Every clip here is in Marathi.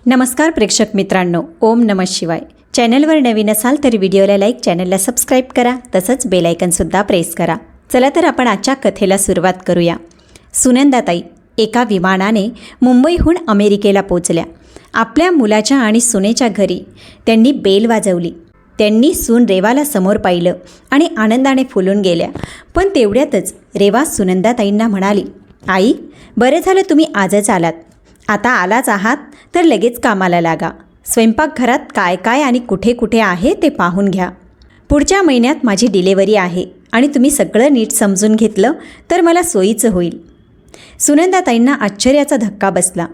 नमस्कार प्रेक्षक मित्रांनो, ओम नमः शिवाय. चॅनलवर नवीन असाल तर व्हिडिओला लाईक, चॅनलला सबस्क्राईब करा, तसंच बेल आयकॉनसुद्धा प्रेस करा. चला तर आपण आजच्या कथेला सुरुवात करूया. सुनंदाताई एका विमानाने मुंबईहून अमेरिकेला पोचल्या. आपल्या मुलाच्या आणि सुनेच्या घरी त्यांनी बेल वाजवली. त्यांनी सून रेवाला समोर पाहिलं आणि आनंदाने फुलून गेल्या. पण तेवढ्यातच रेवा सुनंदाताईंना म्हणाली, आई, बरं झालं तुम्ही आजच आलात. आता आलाच आहात तर लगेच कामाला लागा. स्वयंपाकघरात काय काय आणि कुठे कुठे आहे ते पाहून घ्या. पुढच्या महिन्यात माझी डिलेवरी आहे आणि तुम्ही सगळं नीट समजून घेतलं तर मला सोयीचं होईल. सुनंदाताईंना आश्चर्याचा धक्का बसला.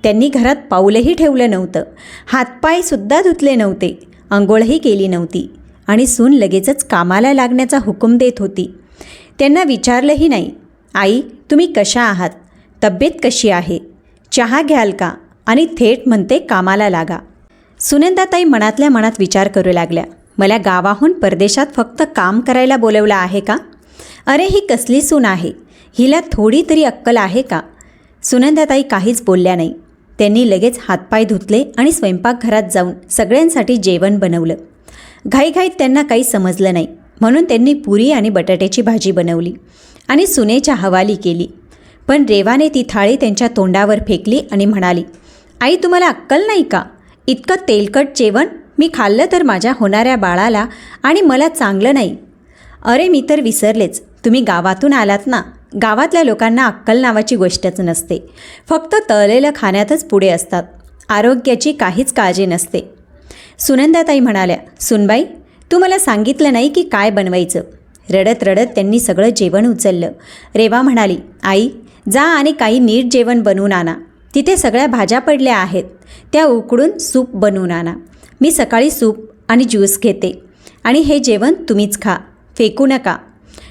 त्यांनी घरात पाऊलही ठेवलं नव्हतं, हातपायसुद्धा धुतले नव्हते, अंघोळही केली नव्हती आणि सून लगेचच कामाला लागण्याचा हुकूम देत होती. त्यांना विचारलंही नाही, आई तुम्ही कशा आहात, तब्येत कशी आहे, चहा घ्याल का, आणि थेट म्हणते कामाला लागा. सुनंदाताई मनातल्या मनात विचार करू लागल्या, मला गावाहून परदेशात फक्त काम करायला बोलवलं आहे का? अरे ही कसली सून आहे, हिला थोडी तरी अक्कल आहे का? सुनंदाताई काहीच बोलल्या नाही. त्यांनी लगेच हातपाय धुतले आणि स्वयंपाकघरात जाऊन सगळ्यांसाठी जेवण बनवलं. घाईघाईत त्यांना काही समजलं नाही म्हणून त्यांनी पुरी आणि बटाट्याची भाजी बनवली आणि सुनेच्या हवाली केली. पण रेवाने ती थाळी त्यांच्या तोंडावर फेकली आणि म्हणाली, आई तुम्हाला अक्कल नाही का? इतकं तेलकट जेवण मी खाल्लं तर माझ्या होणाऱ्या बाळाला आणि मला चांगलं नाही. अरे मी तर विसरलेच, तुम्ही गावातून आलात ना. गावातल्या लोकांना अक्कल नावाची गोष्टच नसते, फक्त तळलेलं खाण्यातच पुढे असतात, आरोग्याची काहीच काळजी नसते. सुनंदाताई म्हणाल्या, सुनबाई तू मला सांगितलं नाही की काय बनवायचं. रडत रडत त्यांनी सगळं जेवण उचललं. रेवा म्हणाली, आई जा आणि काही नीट जेवण बनवून आणा. तिथे सगळ्या भाज्या पडल्या आहेत, त्या उकडून सूप बनवून आणा. मी सकाळी सूप आणि ज्यूस घेते आणि हे जेवण तुम्हीच खा, फेकू नका.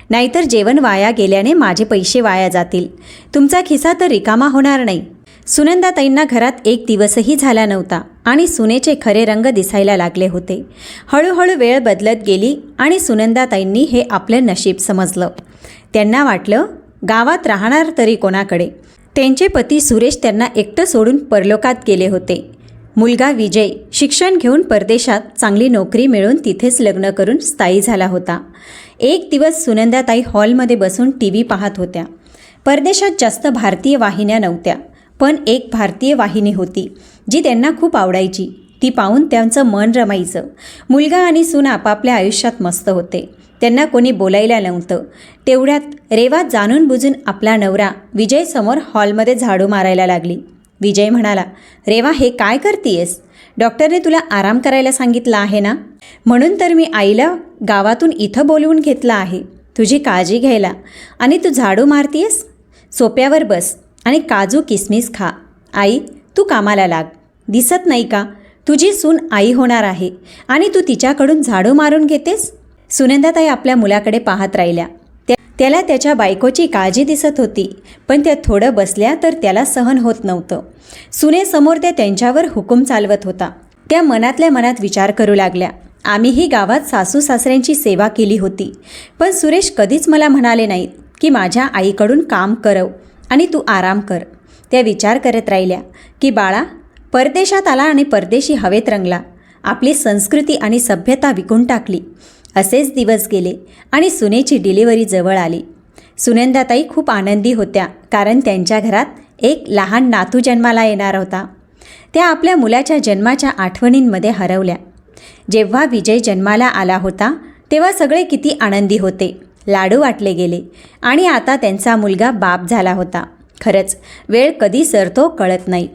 नाहीतर जेवण वाया गेल्याने माझे पैसे वाया जातील, तुमचा खिसा तर रिकामा होणार नाही. सुनंदाताईंना घरात एक दिवसही झाला नव्हता आणि सुनेचे खरे रंग दिसायला लागले होते. हळूहळू वेळ बदलत गेली आणि सुनंदाताईंनी हे आपलं नशीब समजलं. त्यांना वाटलं गावात राहणार तरी कोणाकडे. त्यांचे पती सुरेश त्यांना एकटं सोडून परलोकात गेले होते. मुलगा विजय शिक्षण घेऊन परदेशात चांगली नोकरी मिळून तिथेच लग्न करून स्थायी झाला होता. एक दिवस सुनंदाताई हॉलमध्ये बसून TV पाहत होत्या. परदेशात जास्त भारतीय वाहिन्या नव्हत्या, पण एक भारतीय वाहिनी होती जी त्यांना खूप आवडायची. ती पाहून त्यांचं मन रमायचं. मुलगा आणि सून आपापल्या आयुष्यात मस्त होते, त्यांना कोणी बोलायला नव्हतं. तेवढ्यात रेवा जाणून बुजून आपला नवरा विजय समोर हॉलमध्ये झाडू मारायला लागली. विजय म्हणाला, रेवा हे काय करतीयस? डॉक्टरने तुला आराम करायला सांगितलं आहे ना, म्हणून तर मी आईला गावातून इथं बोलवून घेतलं आहे तुझी काळजी घ्यायला, आणि तू झाडू मारतीयस? सोप्यावर बस आणि काजू किसमिस खा. आई तू कामाला लाग. दिसत नाही का तुझी सून आई होणार आहे आणि तू तिच्याकडून झाडू मारून घेतेस? सुनंदाताई आपल्या मुलाकडे पाहत राहिल्या. त्याला त्याच्या बायकोची काळजी दिसत होती, पण त्या थोडं बसल्या तर त्याला सहन होत नव्हतं. सुनेसमोर त्या त्यांच्यावर हुकूम चालवत होता. त्या मनातल्या मनात विचार करू लागल्या, आम्हीही गावात सासू सासऱ्यांची सेवा केली होती, पण सुरेश कधीच मला म्हणाले नाहीत की माझ्या आईकडून काम करव आणि तू आराम कर. त्या विचार करत राहिल्या की बाळा परदेशात आला आणि परदेशी हवेत रंगला, आपली संस्कृती आणि सभ्यता विकून टाकली. असेच दिवस गेले आणि सुनेची डिलिव्हरी जवळ आली. सुनंदाताई खूप आनंदी होत्या, कारण त्यांच्या घरात एक लहान नातू जन्माला येणार होता. त्या आपल्या मुलाच्या जन्माच्या आठवणींमध्ये हरवल्या. जेव्हा विजय जन्माला आला होता तेव्हा सगळे किती आनंदी होते, लाडू वाटले गेले आणि आता त्यांचा मुलगा बाप झाला होता. खरंच वेळ कधी सरतो कळत नाही.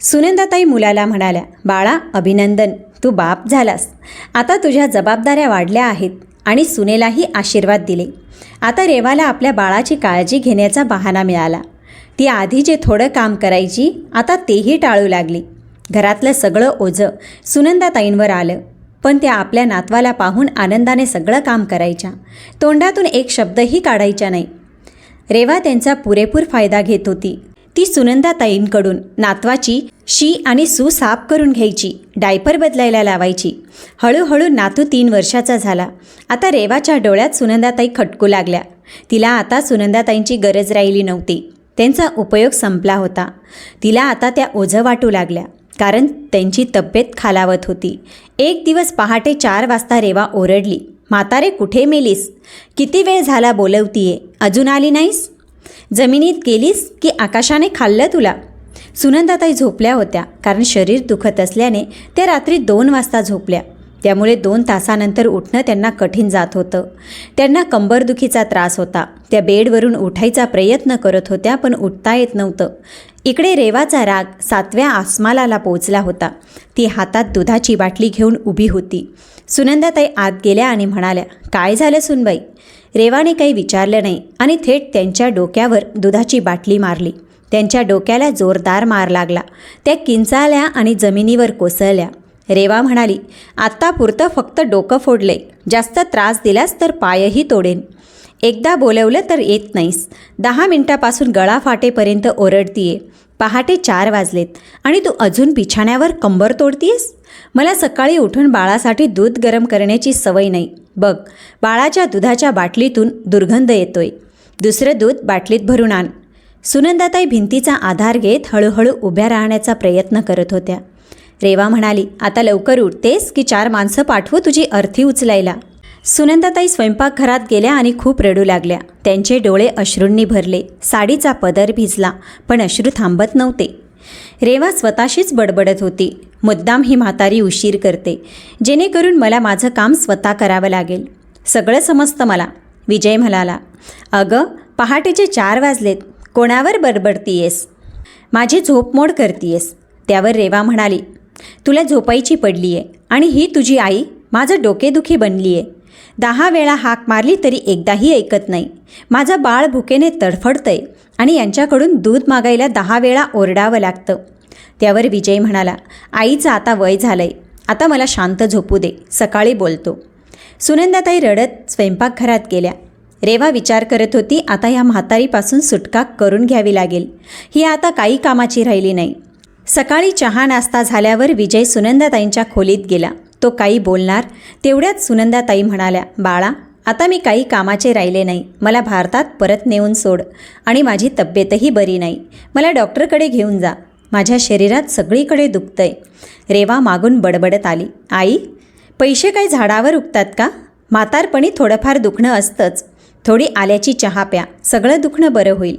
सुनंदाताई मुलाला म्हणाल्या, बाळा अभिनंदन, तू बाप झालास. आता तुझ्या जबाबदाऱ्या वाढल्या आहेत, आणि सुनेलाही आशीर्वाद दिले. आता रेवाला आपल्या बाळाची काळजी घेण्याचा बहाणा मिळाला. ती आधी जे थोडं काम करायची आता तेही टाळू लागली. घरातलं सगळं ओझं सुनंदाताईंवर आलं, पण त्या आपल्या नातवाला पाहून आनंदाने सगळं काम करायच्या, तोंडातून एक शब्दही काढायचा नाही. रेवा त्यांचा पुरेपूर फायदा घेत होती. ती सुनंदाताईंकडून नातवाची शी आणि सू साफ करून घ्यायची, डायपर बदलायला लावायची. हळूहळू नातू 3 वर्षाचा झाला. आता रेवाच्या डोळ्यात सुनंदाताई खटकू लागल्या. तिला आता सुनंदाताईंची गरज राहिली नव्हती, त्यांचा उपयोग संपला होता. तिला आता त्या ओझं वाटू लागल्या कारण त्यांची तब्येत खालावत होती. एक दिवस पहाटे 4 वाजता रेवा ओरडली, म्हातारे कुठे मेलीस? किती वेळ झाला बोलवतीये, अजून आली नाहीस? जमिनीत गेलीस की आकाशाने खाल्लं तुला? सुनंदाताई झोपल्या होत्या, कारण शरीर दुखत असल्याने त्या रात्री 2 वाजता झोपल्या. त्यामुळे 2 तासानंतर उठणं त्यांना कठीण जात होतं. त्यांना कंबरदुखीचा त्रास होता. त्या बेडवरून उठायचा प्रयत्न करत होत्या, पण उठता येत नव्हतं. इकडे रेवाचा राग 7व्या आसमानाला पोचला होता. ती हातात दुधाची बाटली घेऊन उभी होती. सुनंदाताई आत गेल्या आणि म्हणाल्या, काय झालं सुनबाई? रेवाने काही विचारलं नाही आणि थेट त्यांच्या डोक्यावर दुधाची बाटली मारली. त्यांच्या डोक्याला जोरदार मार लागला. त्या किंचाळल्या आणि जमिनीवर कोसळल्या. रेवा म्हणाली, आत्तापुरतं फक्त डोकं फोडले, जास्त त्रास दिलास तर पायही तोडेन. एकदा बोलवलं तर येत नाहीस. 10 मिनिटापासून गळा फाटेपर्यंत ओरडतीये. पहाटे 4 वाजलेत आणि तू अजून बिछाण्यावर कंबर तोडतीयस? मला सकाळी उठून बाळासाठी दूध गरम करण्याची सवय नाही. बघ, बाळाच्या दुधाच्या बाटलीतून दुर्गंध येतोय. दुसरं दूध बाटलीत भरून आण. सुनंदाताई भिंतीचा आधार घेत हळूहळू उभ्या राहण्याचा प्रयत्न करत होत्या. रेवा म्हणाली, आता लवकर उठतेस की 4 माणसं पाठवू तुझी अर्थी उचलायला? सुनंदाताई स्वयंपाकघरात गेल्या आणि खूप रडू लागल्या. त्यांचे डोळे अश्रूंनी भरले. साडीचा पदर भिजला, पण अश्रू थांबत नव्हते. रेवा स्वतःशीच बडबडत होती, मुद्दाम ही म्हातारी उशीर करते, जेणेकरून मला माझं काम स्वतः करावं लागेल. सगळं समजतं मला. विजय म्हणाला, अगं पहाटेचे 4 वाजलेत, कोणावर बडबडतीयेस? माझी झोपमोड करतीयेस. त्यावर रेवा म्हणाली, तुला झोपायची पडली आहे आणि ही तुझी आई माझं डोकेदुखी बनली आहे. 10 वेळा हाक मारली तरी एकदाही ऐकत नाही. माझं बाळ भुकेने तडफडतंय आणि यांच्याकडून दूध मागायला 10 वेळा ओरडावं लागतं. त्यावर विजय म्हणाला, आईचं आता वय झालंय, आता मला शांत झोपू दे, सकाळी बोलतो. सुनंदाताई रडत स्वयंपाकघरात गेल्या. रेवा विचार करत होती, आता ह्या म्हातारीपासून सुटका करून घ्यावी लागेल. ही आता काही कामाची राहिली नाही. सकाळी चहा नाश्ता झाल्यावर विजय सुनंदाताईंच्या खोलीत गेला. तो काही बोलणार तेवढ्यात सुनंदाताई म्हणाल्या, बाळा आता मी काही कामाचे राहिले नाही. मला भारतात परत नेऊन सोड आणि माझी तब्येतही बरी नाही. मला डॉक्टरकडे घेऊन जा. माझ्या शरीरात सगळीकडे दुखतंय. रेवा मागून बडबडत आली, आई पैसे काही झाडावर उगतात का? म्हातारपणी थोडंफार दुखणं असतंच. थोडी आल्याची चहा प्या, सगळं दुखणं बरं होईल.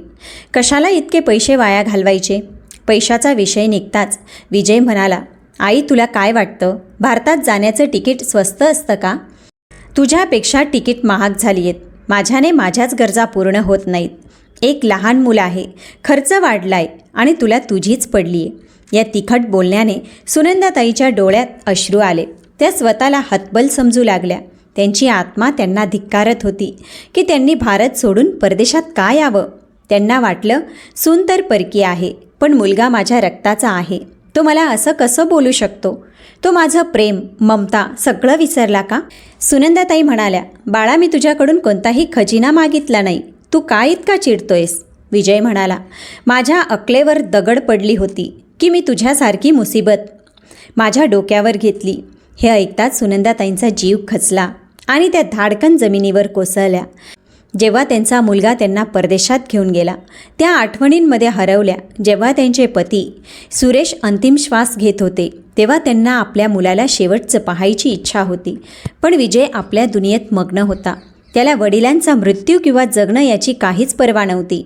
कशाला इतके पैसे वाया घालवायचे? पैशाचा विषय निघताच विजय म्हणाला, आई तुला काय वाटतं, भारतात जाण्याचं तिकीट स्वस्त असतं का? तुझ्यापेक्षा तिकीट महाग झाली आहेत. माझ्याने माझ्याच गरजा पूर्ण होत नाहीत. एक लहान मुलं आहे, खर्च वाढलाय आणि तुला तुझीच पडली आहे. या तिखट बोलण्याने सुनंदाताईच्या डोळ्यात अश्रू आले. त्या स्वतःला हतबल समजू लागल्या. त्यांची आत्मा त्यांना धिक्कारत होती की त्यांनी भारत सोडून परदेशात का यावं. त्यांना वाटलं, सून तर परकी आहे, पण मुलगा माझ्या रक्ताचा आहे. तो मला असं कसं बोलू शकतो? तो माझं प्रेम, ममता सगळं विसरला का? सुनंदाताई म्हणाल्या, बाळा मी तुझ्याकडून कोणताही खजिना मागितला नाही. तू का इतका चिडतोयस? विजय म्हणाला, माझ्या अकलेवर दगड पडली होती की मी तुझ्यासारखी मुसीबत माझ्या डोक्यावर घेतली. हे ऐकताच सुनंदाताईंचा जीव खचला आणि त्या धाडकन जमिनीवर कोसळल्या. जेव्हा त्यांचा मुलगा त्यांना परदेशात घेऊन गेला, त्या आठवणींमध्ये हरवल्या. जेव्हा त्यांचे पती सुरेश अंतिम श्वास घेत होते, तेव्हा त्यांना आपल्या मुलाला शेवटचं पाहायची इच्छा होती. पण विजय आपल्या दुनियेत मग्न होता. त्याला वडिलांचा मृत्यू किंवा जगणं याची काहीच पर्वा नव्हती.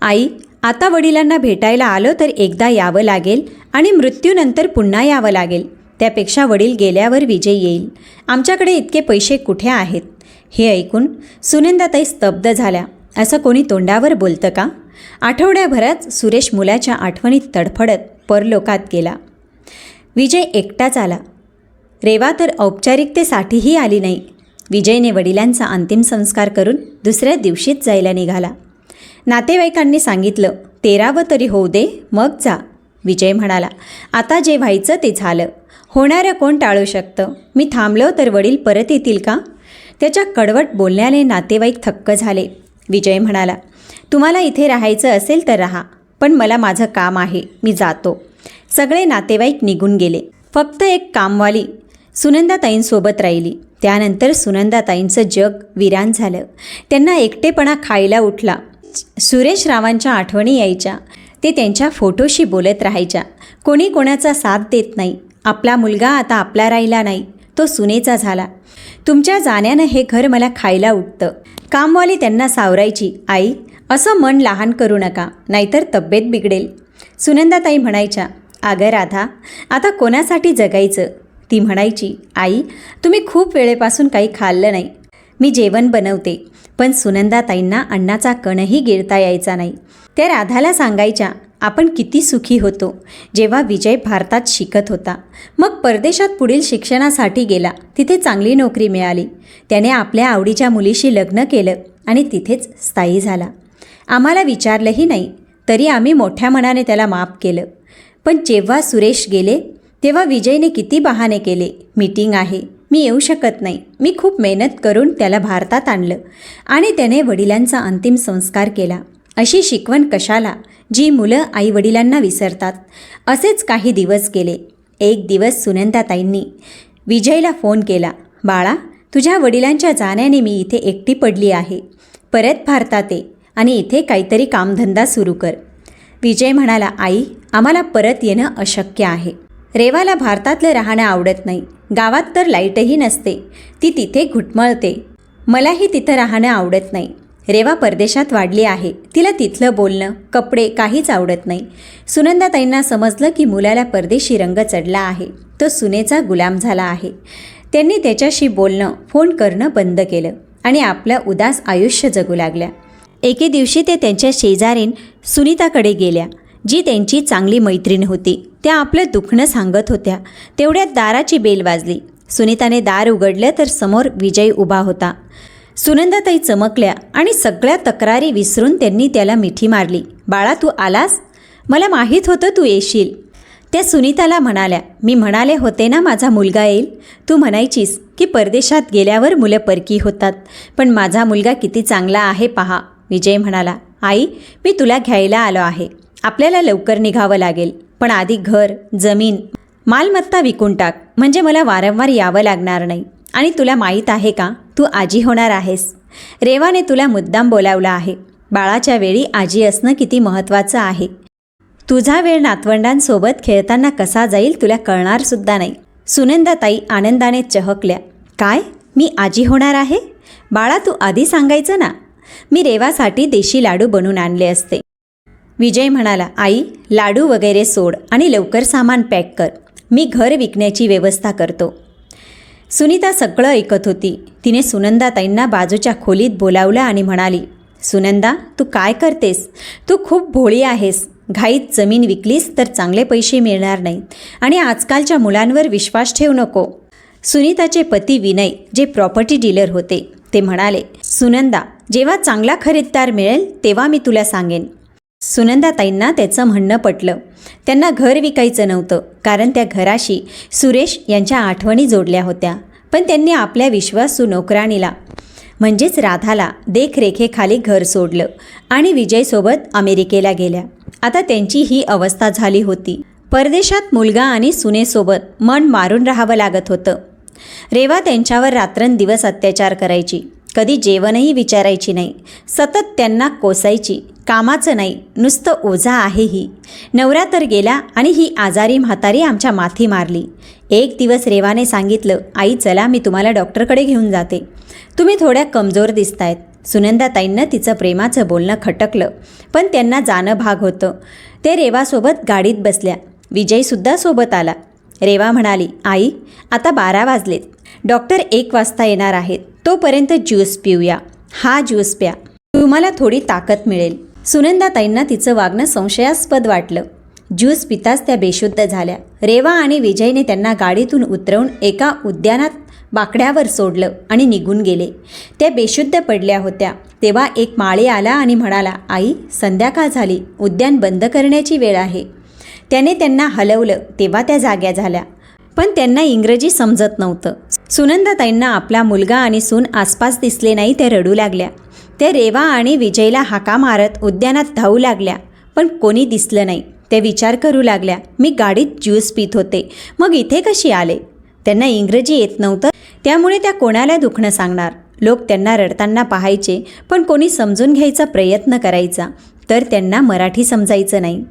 आई आता वडिलांना भेटायला आलो तर एकदा यावं लागेल आणि मृत्यूनंतर पुन्हा यावं लागेल. त्यापेक्षा वडील गेल्यावर विजय येईल. आमच्याकडे इतके पैसे कुठे आहेत? हे ऐकून सुनंदाताई स्तब्ध झाल्या. असं कोणी तोंडावर बोलतं का? आठवड्याभरात सुरेश मुलाच्या आठवणीत तडफडत परलोकात गेला. विजय एकटाच आला. रेवा तर औपचारिकतेसाठीही आली नाही. विजयने वडिलांचा अंतिम संस्कार करून दुसऱ्या दिवशीच जायला निघाला. नातेवाईकांनी सांगितलं, 13वं तरी होऊ दे मग जा. विजय म्हणाला, आता जे व्हायचं ते झालं. होणारं कोण टाळू शकतं? मी थांबलो तर वडील परत येतील का? त्याच्या कडवट बोलण्याने नातेवाईक थक्क झाले. विजय म्हणाला, तुम्हाला इथे राहायचं असेल तर राहा, पण मला माझं काम आहे, मी जातो. सगळे नातेवाईक निघून गेले. फक्त एक कामवाली सुनंदाताईंसोबत राहिली. त्यानंतर सुनंदाताईंचं जग विरान झालं. त्यांना एकटेपणा खायला उठला. सुरेश रावांच्या आठवणी यायच्या. ते त्यांच्या फोटोशी बोलत राहायच्या. कोणी कोणाचा साथ देत नाही. आपला मुलगा आता आपला राहिला नाही, तो सुनेचा झाला. तुमच्या जाण्यानं हे घर मला खायला उठतं. कामवाली त्यांना सावरायची, आई असं मन लहान करू नका, नाहीतर तब्येत बिघडेल. सुनंदाताई म्हणायच्या, अगं राधा, आता कोणासाठी जगायचं. ती म्हणायची, आई तुम्ही खूप वेळेपासून काही खाल्लं नाही, मी जेवण बनवते. पण सुनंदाताईंना अन्नाचा कणही गिळता यायचा नाही. त्या राधाला सांगायच्या, आपण किती सुखी होतो जेव्हा विजय भारतात शिकत होता. मग परदेशात पुढील शिक्षणासाठी गेला, तिथे चांगली नोकरी मिळाली. त्याने आपल्या आवडीच्या मुलीशी लग्न केलं आणि तिथेच स्थायी झाला. आम्हाला विचारलंही नाही, तरी आम्ही मोठ्या मनाने त्याला माफ केलं. पण जेव्हा सुरेश गेले तेव्हा विजयने किती बहाणे केले. मीटिंग आहे, मी येऊ शकत नाही. मी खूप मेहनत करून त्याला भारतात आणलं आणि त्याने वडिलांचा अंतिम संस्कार केला. अशी शिकवण कशाला, जी मुलं आईवडिलांना विसरतात. असेच काही दिवस गेले. एक दिवस सुनंदाताईंनी विजयला फोन केला, बाळा तुझ्या वडिलांच्या जाण्याने मी इथे एकटी पडली आहे. परत भारतात ये आणि इथे काहीतरी कामधंदा सुरू कर. विजय म्हणाला, आई आम्हाला परत येणं अशक्य आहे. रेवाला भारतातलं राहणं आवडत नाही. गावात तर लाईटही नसते, ती तिथे घुटमळते. मलाही तिथं राहणं आवडत नाही. रेवा परदेशात वाढली आहे, तिला तिथलं बोलणं कपडे काहीच आवडत नाही. सुनंदाताईंना समजलं की मुलाला परदेशी रंग चढला आहे, तो सुनेचा गुलाम झाला आहे. त्यांनी त्याच्याशी बोलणं फोन करणं बंद केलं आणि आपलं उदास आयुष्य जगू लागल्या. एके दिवशी ते त्यांच्या शेजारीन सुनीताकडे गेल्या, जी त्यांची चांगली मैत्रीण होती. त्या आपलं दुखणं सांगत होत्या. तेवढ्यात दाराची बेल वाजली. सुनीताने दार उघडलं तर समोर विजय उभा होता. सुनंदाताई चमकल्या आणि सगळ्या तक्रारी विसरून त्यांनी त्याला मिठी मारली. बाळा तू आलास, मला माहीत होतं तू येशील. त्या सुनीताला म्हणाल्या, मी म्हणाले होते ना माझा मुलगा येईल. तू म्हणायचीस की परदेशात गेल्यावर मुलं परकी होतात, पण माझा मुलगा किती चांगला आहे पहा. विजय म्हणाला, आई मी तुला घ्यायला आलो आहे. आपल्याला लवकर निघावं लागेल, पण आधी घर, जमीन, मालमत्ता विकून टाक, म्हणजे मला वारंवार यावं लागणार नाही. आणि तुला माहीत आहे का, तू आजी होणार आहेस. रेवाने तुला मुद्दाम बोलावलं आहे. बाळाच्या वेळी आजी असणं किती महत्त्वाचं आहे. तुझा वेळ नातवंडांसोबत खेळताना कसा जाईल तुला कळणारसुद्धा नाही. सुनंदाताई आनंदाने चहकल्या. काय, मी आजी होणार आहे? बाळा तू आधी सांगायचं ना, मी रेवासाठी देशी लाडू बनवून आणले असते. विजय म्हणाला, आई लाडू वगैरे सोड आणि लवकर सामान पॅक कर, मी घर विकण्याची व्यवस्था करतो. सुनीता सगळं ऐकत होती. तिने सुनंदाताईंना बाजूच्या खोलीत बोलावलं आणि म्हणाली, सुनंदा तू काय करतेस? तू खूप भोळी आहेस. घाईत जमीन विकलीस तर चांगले पैसे मिळणार नाहीत आणि आजकालच्या मुलांवर विश्वास ठेवू नको. सुनीताचे पती विनय, जे प्रॉपर्टी डीलर होते, ते म्हणाले, सुनंदा जेव्हा चांगला खरीददार मिळेल तेव्हा मी तुला सांगेन. सुनंदाताईंना त्याचं म्हणणं पटलं. त्यांना घर विकायचं नव्हतं, कारण त्या घराशी सुरेश यांच्या आठवणी जोडल्या होत्या. पण त्यांनी आपल्या विश्वासू नोकराणीला म्हणजेच राधाला देखरेखेखाली घर सोडलं आणि विजयसोबत अमेरिकेला गेल्या. आता त्यांची ही अवस्था झाली होती. परदेशात मुलगा आणि सुनेसोबत मन मारून राहावं लागत होतं. रेवा त्यांच्यावर रात्रंदिवस अत्याचार करायची. कधी जेवणही विचारायची नाही. सतत त्यांना कोसायची. कामाचं नाही, नुसतं ओझा आहे ही. नवरा तर गेला आणि ही आजारी म्हातारी आमच्या माथी मारली. एक दिवस रेवाने सांगितलं, आई चला मी तुम्हाला डॉक्टरकडे घेऊन जाते, तुम्ही थोड्या कमजोर दिसतायत. सुनंदाताईंना तिचं प्रेमाचं बोलणं खटकलं, पण त्यांना जाणं भाग होतं. ते रेवासोबत गाडीत बसल्या. विजयसुद्धा सोबत आला. रेवा म्हणाली, आई आता 12 वाजलेत, डॉक्टर 1 वाजता येणार आहेत, तोपर्यंत ज्यूस पिऊया. हा ज्यूस प्या, तुम्हाला थोडी ताकद मिळेल. सुनंदाताईंना तिचं वागणं संशयास्पद वाटलं. ज्यूस पिताच त्या बेशुद्ध झाल्या. रेवा आणि विजयने त्यांना गाडीतून उतरवून एका उद्यानात बाकड्यावर सोडलं आणि निघून गेले. त्या बेशुद्ध पडल्या होत्या. तेव्हा एक माळी आला आणि म्हणाला, आई संध्याकाळ झाली, उद्यान बंद करण्याची वेळ आहे. त्याने त्यांना हलवलं तेव्हा त्या जाग्या झाल्या. पण त्यांना इंग्रजी समजत नव्हतं. सुनंदाताईंना आपला मुलगा आणि सून आसपास दिसले नाही. त्या रडू लागल्या. त्या रेवा आणि विजयला हाका मारत उद्यानात धावू लागल्या, पण कोणी दिसलं नाही. त्या विचार करू लागल्या, मी गाडीत ज्यूस पित होते, मग इथे कशी आले? त्यांना इंग्रजी येत नव्हतं, त्यामुळे त्या कोणाला दुखणं सांगणार. लोक त्यांना रडताना पाहायचे, पण कोणी समजून घ्यायचा प्रयत्न करायचा. तर त्यांना मराठी समजायचं नाही.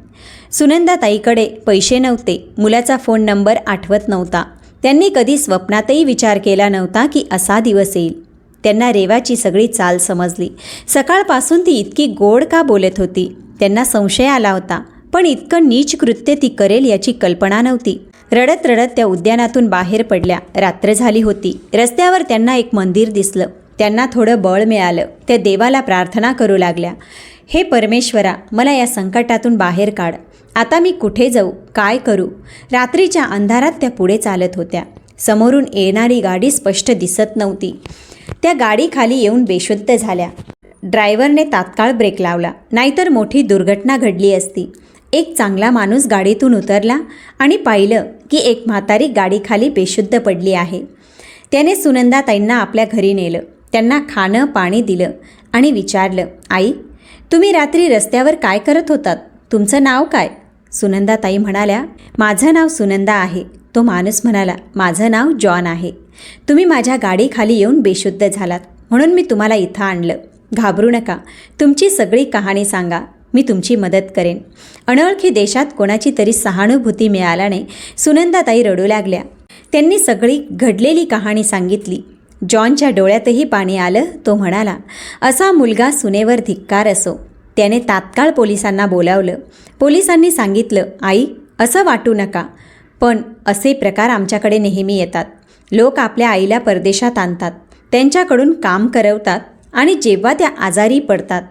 सुनंदाताईकडे पैसे नव्हते, मुलाचा फोन नंबर आठवत नव्हता. त्यांनी कधी स्वप्नातही विचार केला नव्हता की असा दिवस येईल. त्यांना रेवाची सगळी चाल समजली. सकाळपासून ती इतकी गोड का बोलत होती? त्यांना संशय आला होता, पण इतकं नीच कृत्य ती करेल याची कल्पना नव्हती. रडत रडत त्या उद्यानातून बाहेर पडल्या. रात्र झाली होती. रस्त्यावर त्यांना एक मंदिर दिसलं. त्यांना थोडं बळ मिळालं. त्या देवाला प्रार्थना करू लागल्या, हे परमेश्वरा, मला या संकटातून बाहेर काढ. आता मी कुठे जाऊ, काय करू? रात्रीच्या अंधारात त्या पुढे चालत होत्या. समोरून येणारी गाडी स्पष्ट दिसत नव्हती. त्या गाडीखाली येऊन बेशुद्ध झाल्या. ड्रायव्हरने तात्काळ ब्रेक लावला, नाहीतर मोठी दुर्घटना घडली असती. एक चांगला माणूस गाडीतून उतरला आणि पाहिलं की एक म्हातारी गाडीखाली बेशुद्ध पडली आहे. त्याने सुनंदाताईंना आपल्या घरी नेलं. त्यांना खाणं पाणी दिलं आणि विचारलं, आई, तुम्ही रात्री रस्त्यावर काय करत होतात? तुमचं नाव काय? सुनंदाताई म्हणाल्या, माझं नाव सुनंदा आहे. तो माणूस म्हणाला, माझं नाव जॉन आहे. तुम्ही माझ्या गाडीखाली येऊन बेशुद्ध झालात, म्हणून मी तुम्हाला इथं आणलं. घाबरू नका, तुमची सगळी कहाणी सांगा, मी तुमची मदत करेन. अनोळखी देशात कोणाची तरी सहानुभूती मिळाल्याने सुनंदाताई रडू लागल्या. त्यांनी सगळी घडलेली कहाणी सांगितली. जॉनच्या डोळ्यातही पाणी आलं. तो म्हणाला, असा मुलगा सुनेवर धिक्कार असो. त्याने तात्काळ पोलिसांना बोलावलं. पोलिसांनी सांगितलं, आई, असं वाटू नका, पण असे प्रकार आमच्याकडे नेहमी येतात. लोक आपल्या आईला परदेशात आणतात, त्यांच्याकडून काम करवतात आणि जेव्हा त्या आजारी पडतात,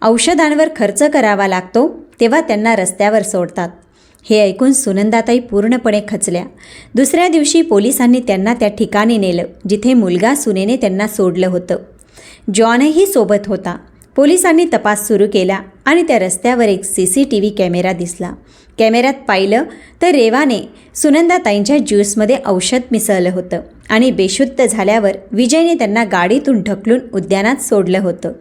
औषधांवर खर्च करावा लागतो, तेव्हा त्यांना रस्त्यावर सोडतात. हे ऐकून सुनंदाताई पूर्णपणे खचल्या. दुसऱ्या दिवशी पोलिसांनी त्यांना त्या ठिकाणी नेलं जिथे मुलगा सुनेने त्यांना सोडलं होतं. जॉनही सोबत होता. पोलिसांनी तपास सुरू केला आणि त्या रस्त्यावर एक CCTV कॅमेरा दिसला. कॅमेऱ्यात पाहिलं तर रेवाने सुनंदाताईंच्या ज्यूसमध्ये औषध मिसळलं होतं आणि बेशुद्ध झाल्यावर विजयने त्यांना गाडीतून ढकलून उद्यानात सोडलं होतं.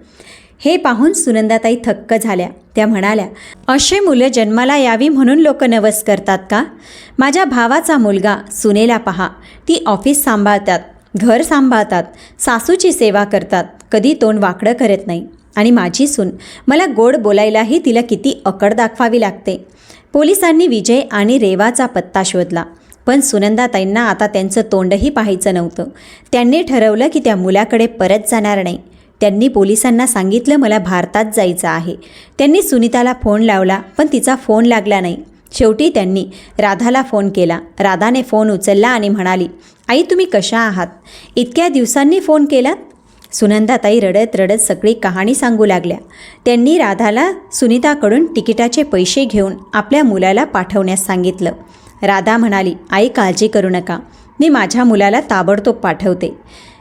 हे पाहून सुनंदाताई थक्क झाल्या. त्या म्हणाल्या, असे मुलं जन्माला यावी म्हणून लोक नवस करतात का? माझ्या भावाचा मुलगा सुनेला पहा, ती ऑफिस सांभाळतात, घर सांभाळतात, सासूची सेवा करतात, कधी तोंड वाकडं करत नाही. आणि माझी सून, मला गोड बोलायलाही तिला किती अकड दाखवावी लागते. पोलिसांनी विजय आणि रेवाचा पत्ता शोधला, पण सुनंदाताईंना आता त्यांचं तोंडही पाहायचं नव्हतं. त्यांनी ठरवलं की त्या मुलाकडे परत जाणार नाही. त्यांनी पोलिसांना सांगितलं, मला भारतात जायचं आहे. त्यांनी सुनीताला फोन लावला, पण तिचा फोन लागला नाही. शेवटी त्यांनी राधाला फोन केला. राधाने फोन उचलला आणि म्हणाली, आई, तुम्ही कशा आहात? इतक्या दिवसांनी फोन केलात? सुनंदाताई रडत रडत सगळी कहाणी सांगू लागल्या. त्यांनी राधाला सुनीताकडून तिकिटाचे पैसे घेऊन आपल्या मुलाला पाठवण्यास सांगितलं. राधा म्हणाली, आई, काळजी करू नका, मी माझ्या मुलाला ताबडतोब पाठवते.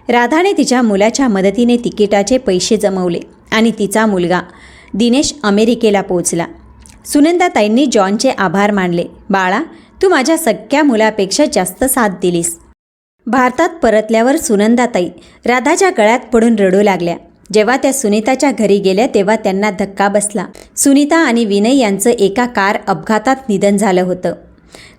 राधाने तिच्या मुलाच्या मदतीने तिकिटाचे पैसे जमवले आणि तिचा मुलगा दिनेश अमेरिकेला पोचला. सुनंदाताईंनी जॉनचे आभार मानले. बाळा, तू माझ्या सख्या मुलापेक्षा जास्त साथ दिलीस. भारतात परतल्यावर सुनंदाताई राधाच्या गळ्यात पडून रडू लागल्या. जेव्हा त्या सुनीताच्या घरी गेल्या तेव्हा त्यांना धक्का बसला. सुनीता आणि विनय यांचं एका कार अपघातात निधन झालं होतं.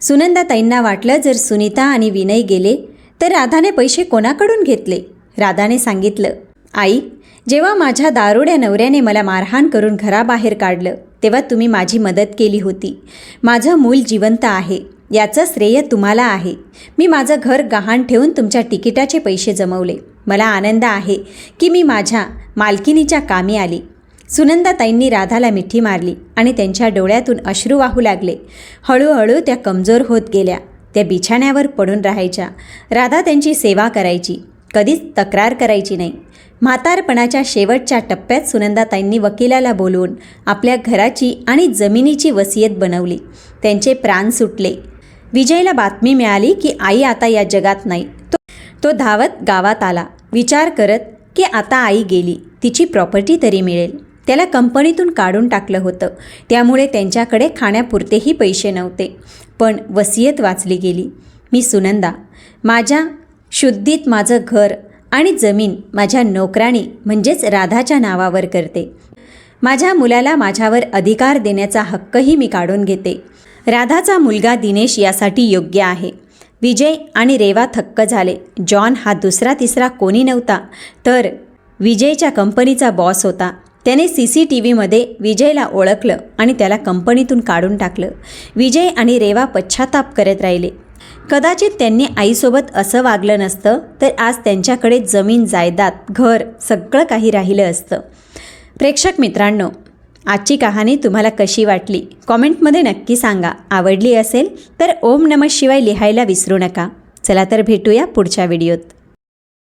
सुनंदाताईंना वाटलं, जर सुनीता आणि विनय गेले तर राधाने पैसे कोणाकडून घेतले? राधाने सांगितलं, आई, जेव्हा माझ्या दारुड्या नवऱ्याने मला मारहाण करून घराबाहेर काढलं तेव्हा तुम्ही माझी मदत केली होती. माझं मूल जिवंत आहे, याचं श्रेय तुम्हाला आहे. मी माझं घर गहाण ठेवून तुमच्या तिकिटाचे पैसे जमवले. मला आनंद आहे की मी माझ्या मालकिनीच्या कामी आली. सुनंदाताईंनी राधाला मिठी मारली आणि त्यांच्या डोळ्यातून अश्रू वाहू लागले. हळूहळू त्या कमजोर होत गेल्या. त्या बिछाण्यावर पडून राहायच्या. राधा त्यांची सेवा करायची, कधीच तक्रार करायची नाही. म्हातारपणाच्या शेवटच्या टप्प्यात सुनंदाताईंनी वकिलाला बोलवून आपल्या घराची आणि जमिनीची वसियत बनवली. त्यांचे प्राण सुटले. विजयला बातमी मिळाली की आई आता या जगात नाही. तो धावत गावात आला, विचार करत की आता आई गेली, तिची प्रॉपर्टी तरी मिळेल. त्याला कंपनीतून काढून टाकलं होतं, त्यामुळे त्यांच्याकडे खाण्यापुरतेही पैसे नव्हते. पण वसियत वाचली गेली. मी सुनंदा, माझ्या शुद्धीत माझं घर आणि जमीन माझ्या नोकराणी म्हणजेच राधाच्या नावावर करते. माझ्या मुलाला माझ्यावर अधिकार देण्याचा हक्कही मी काढून घेते. राधाचा मुलगा दिनेश यासाठी योग्य आहे. विजय आणि रेवा थक्क झाले. जॉन हा दुसरा तिसरा कोणी नव्हता, तर विजयच्या कंपनीचा बॉस होता. त्याने CCTVमध्ये विजयला ओळखलं आणि त्याला कंपनीतून काढून टाकलं. विजय आणि रेवा पश्चाताप करत राहिले. कदाचित त्यांनी आईसोबत असं वागलं नसतं तर आज त्यांच्याकडे जमीन जायदाद घर सगळं काही राहिलं असतं. प्रेक्षक मित्रांनो, आजची कहाणी तुम्हाला कशी वाटली कॉमेंटमध्ये नक्की सांगा. आवडली असेल तर ओम नमः शिवाय लिहायला विसरू नका. चला तर भेटूया पुढच्या व्हिडिओत.